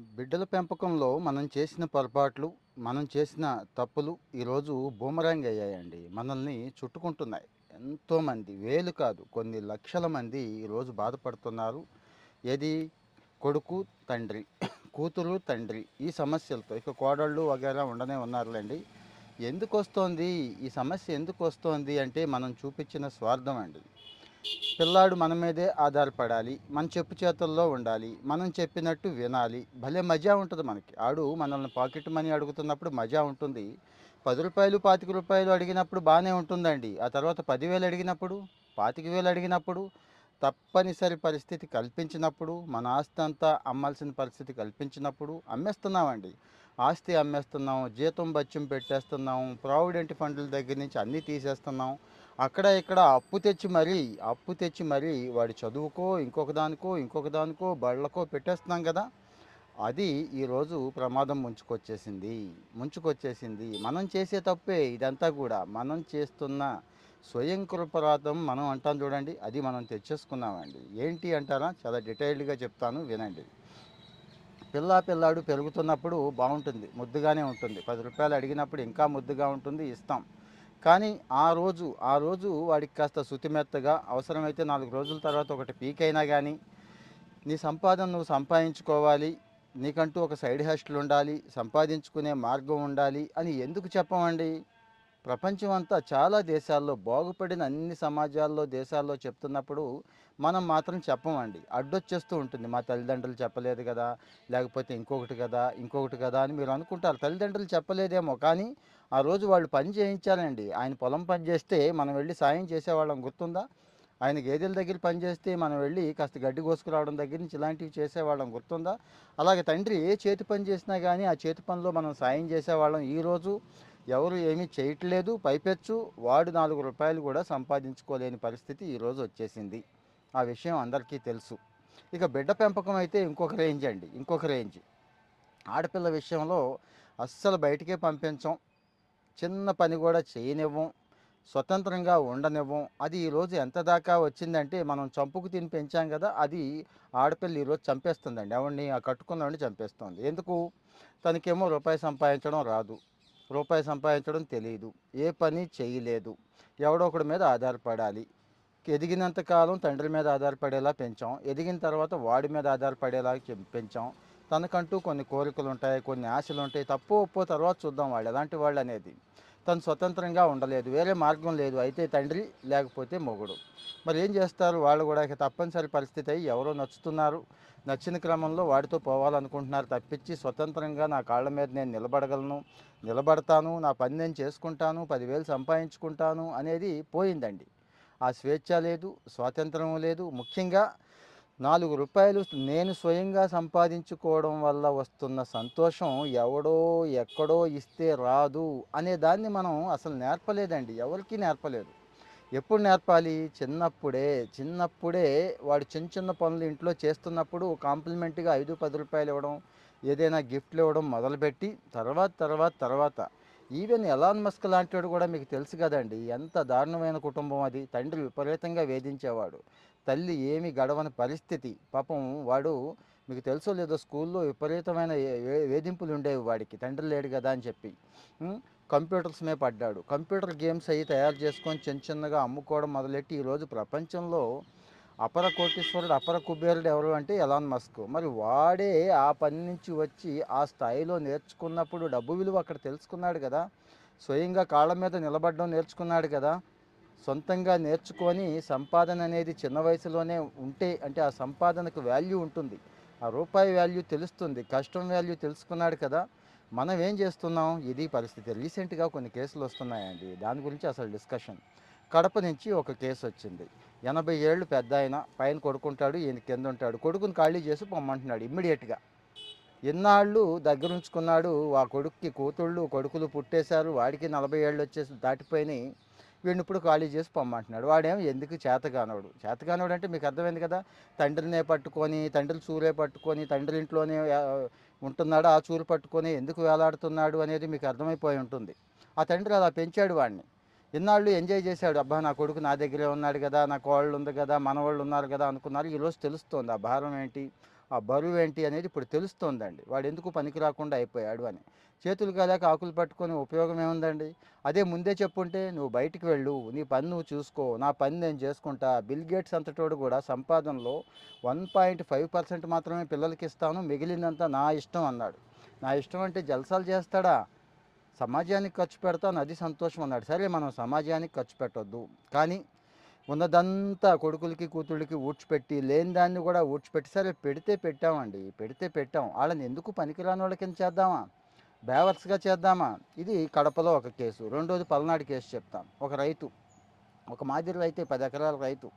బిడ్డల పెంపకంలో మనం చేసిన పొరపాట్లు, మనం చేసిన తప్పులు ఈరోజు బూమరాంగ్ అయ్యాయండి. మనల్ని చుట్టుకుంటున్నాయి. ఎంతోమంది వేలు కాదు కొన్ని లక్షల మంది ఈరోజు బాధపడుతున్నారు. ఏది కొడుకు, తండ్రి, కూతురు, తండ్రి ఈ సమస్యలతో. ఇక కోడళ్ళు వగైరా ఉండనే ఉన్నారులెండి. ఎందుకొస్తోంది? ఈ సమస్య ఎందుకొస్తోంది అంటే మనం చూపించిన స్వార్థం అండి. పిల్లాడు మన మీదే ఆధారపడాలి, మన చెప్పు చేతుల్లో ఉండాలి, మనం చెప్పినట్టు వినాలి. భలే మజా ఉంటుంది మనకి. ఆడు మనల్ని పాకెట్ మనీ అడుగుతున్నప్పుడు మజా ఉంటుంది. రూ. 10, రూ. 25 అడిగినప్పుడు బాగానే ఉంటుందండి. ఆ తర్వాత 10,000 అడిగినప్పుడు, 25,000 అడిగినప్పుడు, తప్పనిసరి పరిస్థితి కల్పించినప్పుడు, మన ఆస్తి అంతా అమ్మాల్సిన పరిస్థితి కల్పించినప్పుడు అమ్మేస్తున్నామండి. ఆస్తి అమ్మేస్తున్నాం, జీతం బత్యం పెట్టేస్తున్నాం, ప్రావిడెంట్ ఫండ్ల దగ్గర నుంచి అన్నీ తీసేస్తున్నాం. అక్కడ ఇక్కడ అప్పు తెచ్చి మరీ వాడి చదువుకో, ఇంకొక దానికో బళ్ళకో పెట్టేస్తున్నాం కదా. అది ఈరోజు ప్రమాదం ముంచుకొచ్చేసింది. మనం చేసే తప్పే ఇదంతా కూడా. మనం చేస్తున్న స్వయం కృపరాధం మనం అంటాం చూడండి, అది మనం తెచ్చేసుకున్నామండి. ఏంటి అంటారా? చాలా డీటెయిల్డ్గా చెప్తాను, వినండి. పిల్లాడు పెరుగుతున్నప్పుడు బాగుంటుంది, ముద్దుగానే ఉంటుంది. రూ. 10 అడిగినప్పుడు ఇంకా ముద్దుగా ఉంటుంది, ఇస్తాం. కానీ ఆ రోజు వాడికి కాస్త శుతిమెత్తగా, అవసరమైతే 4 రోజుల తర్వాత ఒకటి పీకైనా కానీ, నీ సంపాదన నువ్వు సంపాదించుకోవాలి, నీకంటూ ఒక సైడ్ హస్టల్ ఉండాలి, సంపాదించుకునే మార్గం ఉండాలి అని ఎందుకు చెప్పమండి? ప్రపంచం అంతా చాలా దేశాల్లో, బాగుపడిన అన్ని సమాజాల్లో, దేశాల్లో చెప్తున్నప్పుడు మనం మాత్రం చెప్పమండి. అడ్డొచ్చేస్తూ ఉంటుంది. మా తల్లిదండ్రులు చెప్పలేదు కదా, లేకపోతే ఇంకొకటి కదా అని మీరు అనుకుంటారు. తల్లిదండ్రులు చెప్పలేదేమో కానీ ఆ రోజు వాళ్ళు పని చేయించాలండి. ఆయన పొలం పని చేస్తే మనం వెళ్ళి సాయం చేసేవాళ్ళం, గుర్తుందా? ఆయన గేదెల దగ్గర పని చేస్తే మనం వెళ్ళి కాస్త గడ్డి కోసుకురావడం దగ్గర నుంచి ఇలాంటివి చేసేవాళ్ళం, గుర్తుందా? అలాగే తండ్రి ఏ చేతి పని చేసినా కానీ ఆ చేతి పనిలో మనం సాయం చేసేవాళ్ళం. ఈరోజు ఎవరు ఏమీ చేయట్లేదు. పైపెచ్చు వాడు రూ. 4 కూడా సంపాదించుకోలేని పరిస్థితి ఈరోజు వచ్చేసింది. ఆ విషయం అందరికీ తెలుసు. ఇక బిడ్డ పెంపకం అయితే ఇంకొక రేంజ్ అండి, ఇంకొక రేంజ్. ఆడపిల్ల విషయంలో అస్సలు బయటికే పంపించం, చిన్న పని కూడా చేయనివ్వం, స్వతంత్రంగా ఉండనివ్వం. అది ఈరోజు ఎంత దాకా వచ్చిందంటే మనం చంపుకు తిని పెంచాం కదా, అది ఆడపిల్ల ఈరోజు చంపేస్తుందండి. ఎవరిని? ఆ కట్టుకున్నవాడిని చంపేస్తుంది. ఎందుకు? తనకేమో రూపాయి సంపాదించడం రాదు, రూపాయి సంపాదించడం తెలియదు, ఏ పని చేయలేదు, ఎవడో ఒకడి మీద ఆధారపడాలి. ఎదిగినంత కాలం తండ్రి మీద ఆధారపడేలా పెంచాం, ఎదిగిన తర్వాత వాడి మీద ఆధారపడేలా పెంచాం. తనకంటూ కొన్ని కోరికలు ఉంటాయి, కొన్ని ఆశలు ఉంటాయి. తప్పు ఒప్పో తర్వాత చూద్దాం వాళ్ళు ఎలాంటి వాళ్ళు అనేది. తను స్వతంత్రంగా ఉండలేదు, వేరే మార్గం లేదు. అయితే తండ్రి, లేకపోతే మొగుడు. మరి ఏం చేస్తారు వాళ్ళు కూడా? ఇక తప్పనిసరి పరిస్థితి అయ్యి ఎవరో నచ్చుతున్నారు, నచ్చిన క్రమంలో వాడితో పోవాలనుకుంటున్నారు తప్పించి స్వతంత్రంగా నా కాళ్ళ మీద నేను నిలబడతాను, నా పని నేను చేసుకుంటాను, 10,000 సంపాదించుకుంటాను అనేది పోయిందండి. ఆ స్వేచ్ఛ లేదు, స్వాతంత్రం లేదు. ముఖ్యంగా రూ. 4 నేను స్వయంగా సంపాదించుకోవడం వల్ల వస్తున్న సంతోషం ఎవడో ఎక్కడో ఇస్తే రాదు అనే దాన్ని మనం అసలు నేర్పలేదండి, ఎవరికీ నేర్పలేదు. ఎప్పుడు నేర్పాలి? చిన్నప్పుడే వాడు చిన్న చిన్న పనులు ఇంట్లో చేస్తున్నప్పుడు కాంప్లిమెంట్గా 5, 10 రూపాయలు ఇవ్వడం, ఏదైనా గిఫ్ట్లు ఇవ్వడం మొదలుపెట్టి తర్వాత ఈవెన్ ఎలాన్ మస్క్ లాంటి వాడు కూడా మీకు తెలుసు కదండి, ఎంత దారుణమైన కుటుంబం అది. తండ్రి విపరీతంగా వేధించేవాడు, తల్లి ఏమి గడవని పరిస్థితి. పాపం వాడు, మీకు తెలుసో లేదో, స్కూల్లో విపరీతమైన వేధింపులు ఉండేవి వాడికి, తండ్రి లేడు కదా అని చెప్పి. ఉం? కంప్యూటర్స్ మీద పడ్డాడు. కంప్యూటర్ గేమ్స్ అవి తయారు చేసుకొని చిన్న చిన్నగా అమ్ముకోవడం మొదలెట్టి ఈరోజు ప్రపంచంలో అపర కోటీశ్వరుడు, అపర కుబేరుడు ఎవరు అంటే ఎలాన్ మస్క్. మరి వాడే ఆ పని నుంచి వచ్చి ఆ స్థాయిలో నేర్చుకున్నప్పుడు డబ్బు విలువ అక్కడ తెలుసుకున్నాడు కదా, స్వయంగా కాళ్ళ మీద నిలబడడం నేర్చుకున్నాడు కదా. సొంతంగా నేర్చుకొని సంపాదన అనేది చిన్న వయసులోనే ఉంటే అంటే ఆ సంపాదనకు వాల్యూ ఉంటుంది, ఆ రూపాయి వాల్యూ తెలుస్తుంది, కష్టం వాల్యూ తెలుసుకున్నాడు కదా. మనం ఏం చేస్తున్నాం? ఇది పరిస్థితి. రీసెంట్గా కొన్ని కేసులు వస్తున్నాయండి, దాని గురించి అసలు డిస్కషన్. కడప నుంచి ఒక కేసు వచ్చింది. 80 ఏళ్ళు పెద్ద ఆయన, పైన కొడుకుంటాడు, ఈయన కింద ఉంటాడు. కొడుకుని ఖాళీ చేసి పొమ్మంటున్నాడు ఇమ్మీడియట్గా. ఎన్నాళ్ళు దగ్గరుంచుకున్నాడు. ఆ కొడుక్కి కూతుళ్ళు కొడుకులు పుట్టేశారు, వాడికి 40 ఏళ్ళు వచ్చేసి దాటిపోయినాయి. వీడిని ఇప్పుడు ఖాళీ చేసి పొమ్మంటున్నాడు. వాడేమో ఎందుకు చేతగానోడు అంటే మీకు అర్థమైంది కదా. తండ్రినే పట్టుకొని, తండ్రి చూరే పట్టుకొని, తండ్రి ఇంట్లోనే ఉంటున్నాడు, ఆ చూరు పట్టుకొని ఎందుకు వేలాడుతున్నాడు అనేది మీకు అర్థమైపోయి ఉంటుంది. ఆ తండ్రి అలా పెంచాడు వాడిని. ఇన్నాళ్ళు ఎంజాయ్ చేశాడు. అబ్బా నా కొడుకు నా దగ్గరే ఉన్నాడు కదా, నా కోళ్ళు ఉంది కదా, మనవాళ్ళు ఉన్నారు కదా అనుకున్నారు. ఈరోజు తెలుస్తోంది ఆ భారం ఏంటి, ఆ బరువేంటి అనేది ఇప్పుడు తెలుస్తోందండి. వాడెందుకు పనికి రాకుండా అయిపోయాడు అని. చేతులు కాలాక ఆకులు పట్టుకొని ఉపయోగం ఏముందండి? అదే ముందే చెప్పుంటే, "నువ్వు బయటికి వెళ్ళు. నీ పని నువ్వు చూసుకో. నా పని నేను చేసుకుంటా." బిల్ గేట్స్ అంతటోడు కూడా సంపాదనలో 1.5% మాత్రమే పిల్లలకిస్తాను. మిగిలిందంతా నా ఇష్టం అన్నాడు. నా ఇష్టం అంటే జల్సాలు చేస్తాడా? సమాజానికి ఖర్చు పెడతాను అది సంతోషం అన్నాడు. సరే మనం సమాజానికి ఖర్చు పెట్టొద్దు. కానీ ఉన్నదంతా కొడుకులకి కూతుళ్ళకి ఊడ్చిపెట్టి లేని దాన్ని కూడా ఊడ్చిపెట్టి సరే పెడితే పెట్టామండి, పెడితే పెట్టాం, వాళ్ళని ఎందుకు పనికిరాని వాళ్ళ కింద చేద్దామా, బేవర్స్గా చేద్దామా. ఇది కడపలో ఒక కేసు. రెండోది పల్నాడు కేసు చెప్తాను. ఒక రైతు, ఒక మాదిరి రైతే 10 ఎకరాల రైతు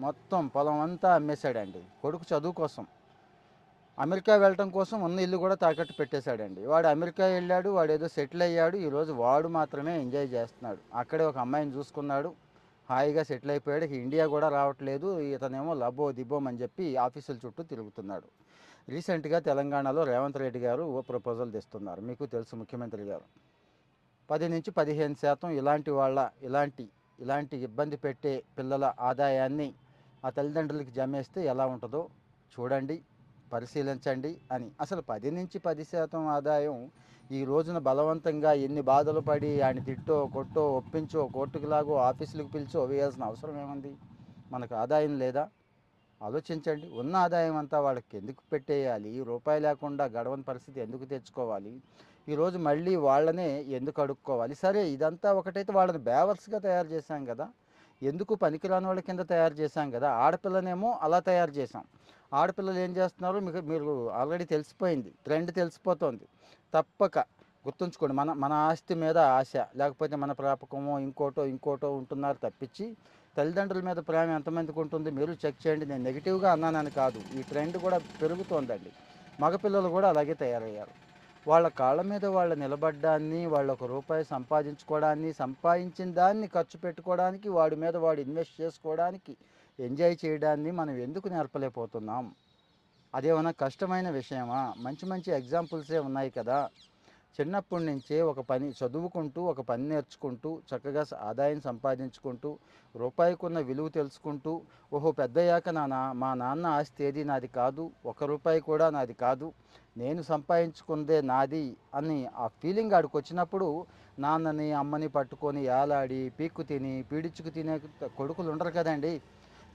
మొత్తం పొలం అంతా అమ్మేశాడండి కొడుకు చదువు కోసం. అమెరికా వెళ్ళటం కోసం ఉన్న ఇల్లు కూడా తాకట్టు పెట్టేశాడండి. వాడు అమెరికా వెళ్ళాడు, వాడు ఏదో సెటిల్ అయ్యాడు. ఈరోజు వాడు మాత్రమే ఎంజాయ్ చేస్తున్నాడు. అక్కడే ఒక అమ్మాయిని చూసుకున్నాడు, హాయిగా సెటిల్ అయిపోయాడు. ఇండియా కూడా రావట్లేదు. ఇతనేమో లబో దిబోం అని చెప్పి ఆఫీసుల చుట్టూ తిరుగుతున్నాడు. రీసెంట్గా తెలంగాణలో రేవంత్ రెడ్డి గారు ఓ ప్రపోజల్ తెస్తున్నారు. మీకు తెలుసు, ముఖ్యమంత్రి గారు 10 నుంచి 15% ఇలాంటి ఇలాంటి ఇబ్బంది పెట్టే పిల్లల ఆదాయాన్ని ఆ తల్లిదండ్రులకి జమేస్తే ఎలా ఉంటుందో చూడండి, పరిశీలించండి అని. అసలు 10 నుంచి 10% ఆదాయం ఈ రోజున బలవంతంగా ఎన్ని బాధలు పడి ఆయన తిట్టో కొట్టో ఒప్పించో కోర్టుకు లాగో ఆఫీసులకు పిలిచో వేయాల్సిన అవసరం ఏముంది? మనకు ఆదాయం లేదా? ఆలోచించండి. ఉన్న ఆదాయం అంతా వాళ్ళకి ఎందుకు పెట్టేయాలి? రూపాయి లేకుండా గడవని పరిస్థితి ఎందుకు తెచ్చుకోవాలి? ఈరోజు మళ్ళీ వాళ్ళనే ఎందుకు అడుక్కోవాలి? సరే ఇదంతా ఒకటైతే వాళ్ళని బేవర్స్గా తయారు చేశాం కదా, ఎందుకు పనికిరాని వాళ్ళ కింద తయారు చేశాం కదా. ఆడపిల్లనేమో అలా తయారు చేశాం. ఆడపిల్లలు ఏం చేస్తున్నారు మీకు మీరు ఆల్రెడీ తెలిసిపోయింది, ట్రెండ్ తెలిసిపోతుంది. తప్పక గుర్తుంచుకోండి, మన మన ఆస్తి మీద ఆశ, లేకపోతే మన ప్రాపకమో ఇంకోటో ఉంటున్నారు తప్పించి తల్లిదండ్రుల మీద ప్రేమ ఎంతమందికి ఉంటుంది? మీరు చెక్ చేయండి. నేను నెగిటివ్గా అన్నానని కాదు, ఈ ట్రెండ్ కూడా పెరుగుతోందండి. మగపిల్లలు కూడా అలాగే తయారయ్యారు. వాళ్ళ కాళ్ళ మీద వాళ్ళు నిలబడ్డాన్ని, వాళ్ళు ఒక రూపాయి సంపాదించుకోవడాన్ని, సంపాదించిన దాన్ని ఖర్చు పెట్టుకోవడానికి, వాడి మీద వాడు ఇన్వెస్ట్ చేసుకోవడానికి, ఎంజాయ్ చేయడాన్ని మనం ఎందుకు నేర్పలేకపోతున్నాం? అదేమన్నా కష్టమైన విషయమా? మంచి మంచి ఎగ్జాంపుల్సే ఉన్నాయి కదా. చిన్నప్పటి నుంచే ఒక పని చదువుకుంటూ ఒక పని నేర్చుకుంటూ చక్కగా ఆదాయం సంపాదించుకుంటూ రూపాయికున్న విలువ తెలుసుకుంటూ, ఓహో పెద్దయ్యాక మా నాన్న ఆస్తి ఏది నాది కాదు, 1 రూపాయి కూడా నాది కాదు, నేను సంపాదించుకుందే నాది అని ఆ ఫీలింగ్ ఆడికి వచ్చినప్పుడు నాన్నని అమ్మని పట్టుకొని ఏలాడి పీక్కు తిని పీడించుకు తినే కొడుకులు ఉండరు కదండి.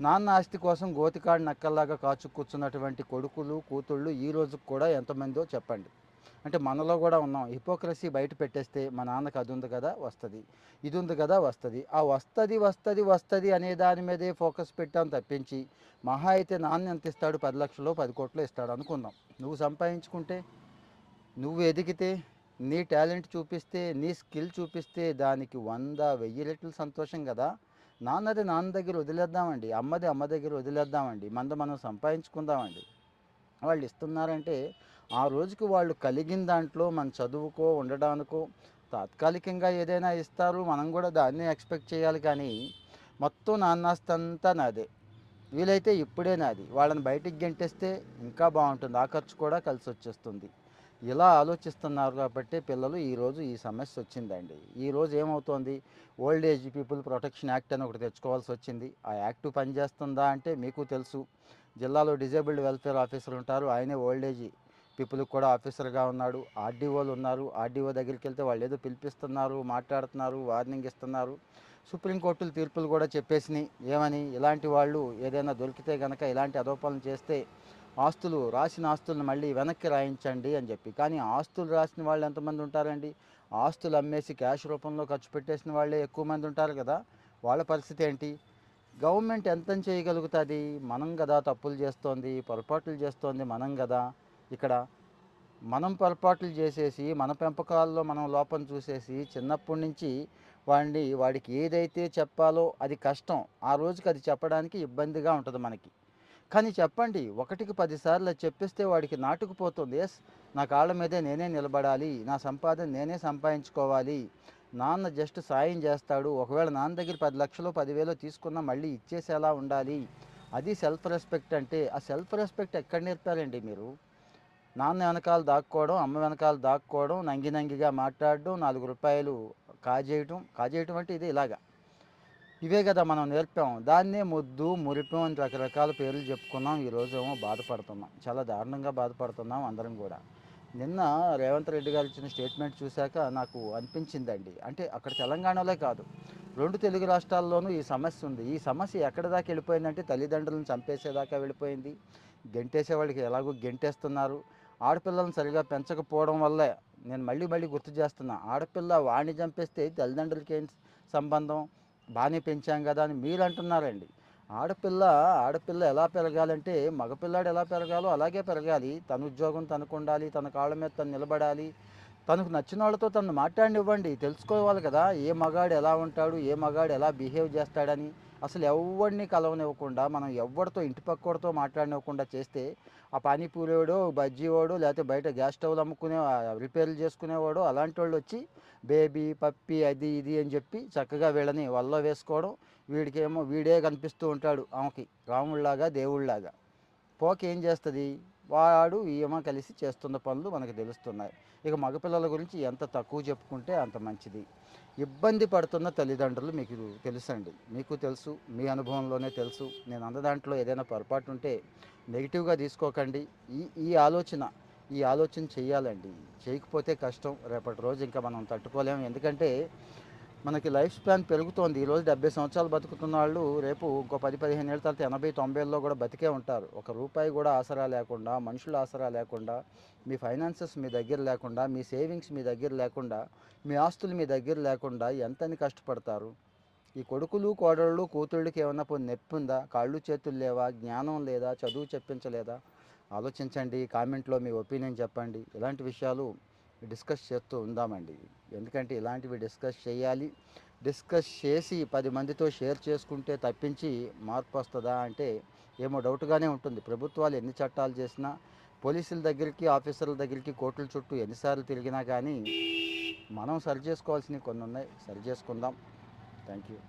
నాన్న ఆస్తి కోసం గోతికాడు నక్కల్లాగా కాచు కూర్చున్నటువంటి కొడుకులు కూతుళ్ళు ఈ రోజుకి కూడా ఎంతమందో చెప్పండి. అంటే మనలో కూడా ఉన్నాం. హిపోక్రసీ బయట పెట్టేస్తే మా నాన్నకి అది ఉంది కదా వస్తుంది, ఇది ఉంది కదా వస్తుంది, ఆ వస్తుంది అనే దాని మీదే ఫోకస్ పెట్టాను తప్పించి, మహా అయితే నాన్న ఎంత ఇస్తాడు? 10 లక్షలు 10 కోట్లు ఇస్తాడు అనుకుందాం. నువ్వు సంపాదించుకుంటే, నువ్వు ఎదిగితే, నీ టాలెంట్ చూపిస్తే, నీ స్కిల్ చూపిస్తే దానికి 100 1000 రెట్లు సంతోషం కదా. నాన్నది నాన్న దగ్గర వదిలేద్దామండి, అమ్మది అమ్మ దగ్గర వదిలేద్దామండి, మనం సంపాదించుకుందామండి. వాళ్ళు ఇస్తున్నారంటే ఆ రోజుకి వాళ్ళు కలిగిన దాంట్లో మన చదువుకో ఉండడానికో తాత్కాలికంగా ఏదైనా ఇస్తారు, మనం కూడా దాన్ని ఎక్స్పెక్ట్ చేయాలి. కానీ మొత్తం నాన్నాస్తంతా నాదే, వీలైతే ఇప్పుడే నాది, వాళ్ళని బయటికి గెంటేస్తే ఇంకా బాగుంటుంది, ఆ ఖర్చు కూడా కలిసి వచ్చేస్తుంది. ఇలా ఆలోచిస్తున్నారు కాబట్టి పిల్లలు ఈరోజు ఈ సమస్య వచ్చిందండి. ఈరోజు ఏమవుతోంది? Old age people protection act అని ఒకటి తెచ్చుకోవాల్సి వచ్చింది. ఆ యాక్ట్ పనిచేస్తుందా అంటే మీకు తెలుసు, జిల్లాలో డిజేబుల్డ్ వెల్ఫేర్ ఆఫీసర్ ఉంటారు, ఆయనే ఓల్డ్ ఏజ్ పీపుల్కి కూడా ఆఫీసర్గా ఉన్నాడు. ఆర్డీఓలు ఉన్నారు, ఆర్డీఓ దగ్గరికి వెళ్తే వాళ్ళు ఏదో పిలిపిస్తున్నారు, మాట్లాడుతున్నారు, వార్నింగ్ ఇస్తున్నారు. సుప్రీంకోర్టులు తీర్పులు కూడా చెప్పేసినాయి. ఏమని? ఇలాంటి వాళ్ళు ఏదైనా దొరికితే కనుక ఇలాంటి ఆరోపణలు చేస్తే రాసిన ఆస్తులను మళ్ళీ వెనక్కి రాయించండి అని చెప్పి. కానీ ఆస్తులు రాసిన వాళ్ళు ఎంతమంది ఉంటారండి? ఆస్తులు అమ్మేసి క్యాష్ రూపంలో ఖర్చు పెట్టేసిన వాళ్ళే ఎక్కువ మంది ఉంటారు కదా. వాళ్ళ పరిస్థితి ఏంటి? గవర్నమెంట్ ఎంత చేయగలుగుతుంది? మనం కదా తప్పులు చేస్తోంది, పొరపాట్లు చేస్తోంది మనం కదా. ఇక్కడ మనం పొరపాట్లు చేసేసి మన పెంపకాల్లో మనం లోపం చూసేసి చిన్నప్పటి నుంచి వాడికి ఏదైతే చెప్పాలో అది కష్టం, ఆ రోజుకి అది చెప్పడానికి ఇబ్బందిగా ఉంటుంది మనకి. కానీ చెప్పండి, ఒకటికి 10 సార్లు అది చెప్పిస్తే వాడికి నాటుకుపోతుంది. ఎస్, నా కాళ్ళ మీదే నేనే నిలబడాలి, నా సంపాదన నేనే సంపాదించుకోవాలి, నాన్న జస్ట్ సాయం చేస్తాడు, ఒకవేళ నాన్న దగ్గర 10 లక్షలు 10,000 తీసుకున్నా మళ్ళీ ఇచ్చేసేలా ఉండాలి. అది సెల్ఫ్ రెస్పెక్ట్ అంటే. ఆ సెల్ఫ్ రెస్పెక్ట్ ఎక్కడ నేర్పారండి మీరు? నాన్న వెనకాల దాక్కోవడం, అమ్మ వెనకాల దాక్కోవడం, నంగిగా మాట్లాడడం, 4 రూపాయలు కాజేయటం అంటే ఇది ఇలాగా. ఇవే కదా మనం నేర్పాం. దాన్నే ముద్దు, మురిపెం అని రకరకాల పేర్లు చెప్పుకున్నాం. ఈరోజేమో బాధపడుతున్నాం. చాలా దారుణంగా బాధపడుతున్నాం అందరం గూడా. నిన్న రేవంత్ రెడ్డి గారు ఇచ్చిన స్టేట్మెంట్ చూశాక నాకు అనిపించిందండి. అంటే అక్కడ తెలంగాణలో కాదు, 2 తెలుగు రాష్ట్రాల్లోనూ ఈ సమస్య ఉంది. ఈ సమస్య ఎక్కడి దాకా వెళ్ళిపోయిందంటే తల్లిదండ్రులను చంపేసేదాకా వెళ్ళిపోయింది. గెంటేసేవాళ్ళకి ఎలాగో గెంటేస్తున్నారు. ఆడపిల్లలను సరిగ్గా పెంచకపోవడం వల్లే, నేను మళ్ళీ మళ్ళీ గుర్తు చేస్తున్నా, ఆడపిల్ల వాడిని చంపేస్తే తల్లిదండ్రులకి ఏం సంబంధం? బాగానే పెంచాం కదా అని మీరు అంటున్నారండి. ఆడపిల్ల ఆడపిల్ల ఎలా పెరగాలంటే మగపిల్లాడు ఎలా పెరగాలో అలాగే పెరగాలి. తన ఉద్యోగం తనకు ఉండాలి, తన కాళ్ళ మీద తను నిలబడాలి. తనకు నచ్చిన వాళ్ళతో తను మాట్లాడనివ్వండి. తెలుసుకోవాలి కదా, ఏ మగాడు ఎలా ఉంటాడు, ఏ మగాడు ఎలా బిహేవ్ చేస్తాడని. అసలు ఎవడిని కలవనివ్వకుండా, మనం ఎవరితో ఇంటి పక్కోడితో మాట్లాడనివ్వకుండా చేస్తే, ఆ పానీపూరివాడో, బజ్జీవాడో, లేకపోతే బయట గ్యాస్ స్టవ్లు అమ్ముకునే రిపేర్లు చేసుకునేవాడో అలాంటి వాళ్ళు వచ్చి బేబీ పప్పి అది ఇది అని చెప్పి చక్కగా వీళ్ళని వల్ల వేసుకోవడం. వీడికేమో వీడే కనిపిస్తూ ఉంటాడు ఆమెకి, రాముళ్లాగా దేవుళ్లాగా. పోక ఏం చేస్తుంది, వాడు ఈమె కలిసి చేస్తున్న పనులు మనకు తెలుస్తున్నాయి. ఇక మగపిల్లల గురించి ఎంత తక్కువ చెప్పుకుంటే అంత మంచిది. ఇబ్బంది పడుతున్న తల్లిదండ్రులు మీకు తెలుసండి, మీకు తెలుసు, మీ అనుభవంలోనే తెలుసు. నేను అన్న దాంట్లో ఏదైనా పొరపాటు ఉంటే నెగిటివ్గా తీసుకోకండి. ఈ ఈ ఆలోచన ఈ ఆలోచన చెయ్యాలండి. చేయకపోతే కష్టం, రేపటి రోజు ఇంకా మనం తట్టుకోలేము. ఎందుకంటే మనకి లైఫ్ స్పాన్ పెరుగుతోంది. ఈరోజు 70 సంవత్సరాలు బతుకుతున్న వాళ్ళు రేపు ఇంకో 10-15 ఏళ్ళ తర్వాత 80-90లో కూడా బతికే ఉంటారు. ఒక రూపాయి కూడా ఆసరా లేకుండా, మనుషుల ఆసరా లేకుండా, మీ ఫైనాన్సెస్ మీ దగ్గర లేకుండా, మీ సేవింగ్స్ మీ దగ్గర లేకుండా, మీ ఆస్తులు మీ దగ్గర లేకుండా ఎంతని కష్టపడతారు? ఈ కొడుకులు కోడళ్ళు కూతుళ్ళకి ఏమన్నా నొప్పి ఉందా? కాళ్ళు చేతులు లేవా? జ్ఞానం లేదా? చదువు చెప్పించలేదా? ఆలోచించండి. కామెంట్లో మీ ఒపీనియన్ చెప్పండి. ఇలాంటి విషయాలు డిస్కస్ చేస్తూ ఉందామండి. ఎందుకంటే ఇలాంటివి డిస్కస్ చేయాలి. డిస్కస్ చేసి 10 మందితో షేర్ చేసుకుంటే తప్పించి మార్పు వస్తుందా అంటే ఏమో డౌట్గానే ఉంటుంది. ప్రభుత్వాలు ఎన్ని చట్టాలు చేసినా, పోలీసుల దగ్గరికి, ఆఫీసర్ల దగ్గరికి, కోర్టుల చుట్టూ ఎన్నిసార్లు తిరిగినా కానీ మనం సరి చేసుకోవాల్సినవి కొన్ని ఉన్నాయి. సరి చేసుకుందాం. Thank you.